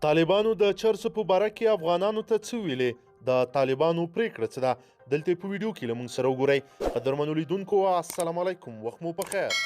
طالبانو د چرسو په باره کې افغانانو ته څه ویلې؟ د طالبانو پریکړه څه ده؟ دلته په ویډیو کې له موږ سره وګورئ. قدرمنو لیدونکو السلام علیکم، وخت مو په خیر.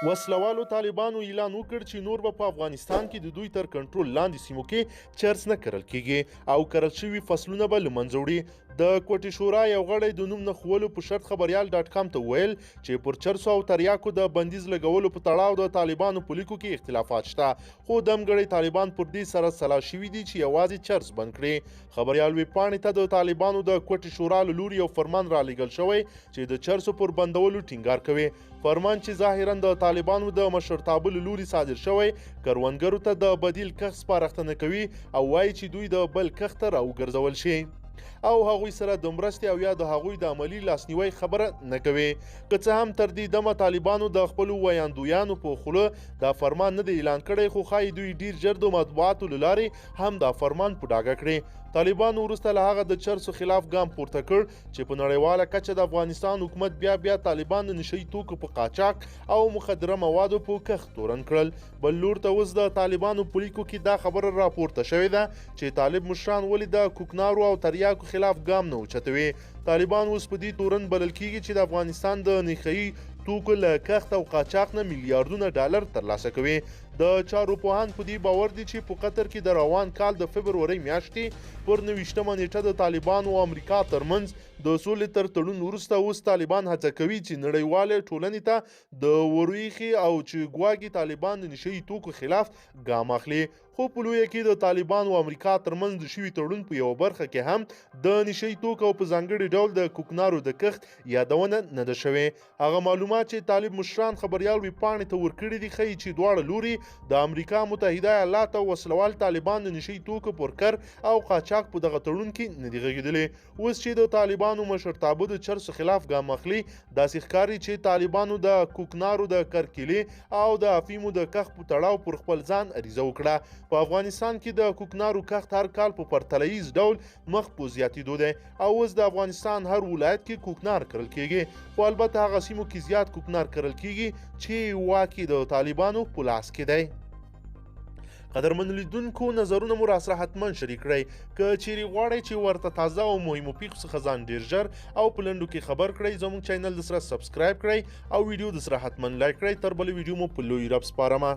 وسلوالو طالبانو اعلان وکړ چې نور به په افغانستان کې د دوی تر کنټرول لاندې سیمو کې چرس نه کرل کیږي او کرل شوي فصلونه به له منځه وړي. د کوټې شورا یو غړی د نوم نه ښوولو په شرط خبریال ډاټ کام ته وویل چې پر چرسو او تریاکو د بندیز لګولو په تړاو د طالبانو په لیکو کې اختلافات شته، خو دمګړی طالبان پر دې سره سلا شوي دي چې یوازې چرس بند کړي. خبریال ویبپاڼې ته د طالبانو د کوټې شورا له لوري یو فرمان رالیږل شوی چې د چرسو پر بندولو ټینګار کوي. فرمان چې ظاهرا د طالبانو د مشرتابه له لوري صادر شوی کروندګرو ته د بدیل کښت سپارښتنه کوي او وایي چې دوی د بل کښت ته راوګرځول شي او هغوی سره د مرستې او یا د هغوی د عملي لاسنیوي خبره نه کوي. که څه هم تر دې دمه طالبانو د خپلو ویاندویانو په خوله دا فرمان نه دی اعلان کړی، خو ښایي دوی ډیر ژر د مطبوعاتو له لارې هم دا فرمان په ډاګه کړي. طالبانو وروسته له هغه د چرسو خلاف ګام پورته کړ چې په نړیواله کچه د افغانستان حکومت بیا طالبان د نشهیي توکو په قاچاق او مخدره موادو په کښت تورن کړل. بل لور ته اوس د طالبانو په لیکو کې دا خبره راپورته شوې ده چې طالب مشران ولې د کوکنارو او تریاکو خلاف ګام نه اوچتوي. طالبان اوس په دې تورن بلل کیږي چې د افغانستان د نښهیي توکو له کښت او قاچاق نه میلیاردونه ډالر ترلاسه کوي. د چارو پوهان په دې باور دي چې په قطر کې د روان کال د فبرورۍ میاشتې پر 29مه نیټه د طالبانو او امریکا ترمنځ د سولې تر تړون وروسته اوس طالبان هڅه کوي چې نړیوالې ټولنې ته د ورویخي او چې ګواګي طالبان د نشهیي توکو خلاف ګام اخلي. خو په لویه کې د طالبان او امریکا ترمنځ د شوي تړون په یوه برخه کې هم د نشهیي توکو په ځانګړي ډول د کوکنارو د کښت یادونه نه ده شوې. هغه معلومات چې طالب مشران خبریال ویبپاڼې ته ورکړي دي ښیي چې دواړه لوري د امریکا متحده ایالات او وسلوال طالبان د نشهیي توکو پر کر او قاچاق په دغه تړون کې نه دي غږېدلي. اوس چې د طالبانو مشرتابه د چرسو خلاف ګام اخلي، داسې ښکاري چې طالبانو د کوکنارو د کرکیلې او د افیمو د کښت په تړاو پر خپل ځان عریضه وکړه. په افغانستان کې د کوکنارو کښت هر کال په پرتلیز ډول مخ په زیاتېدو دی او اوس د افغانستان هر ولایت کې کوکنار کرل کیږي، خو البته هغه سیمو کې زیات کوکنار کرل کیږي چې واکې د طالبانو په لاس کې دی. قدرمن لیدونکو نظرونه مو راسره حتما شریک کړئ. که چیرې غواړئ چې ورته تازه او مهمو پیښو څخه ځان ډیر ژر او په لنډو کې خبر کړئ، زموږ چینل د سره سبسکرایب کړئ او ویډیو د سره حتما لایک کړئ. تر بلې ویډیو مو په لوی رب سپارمه.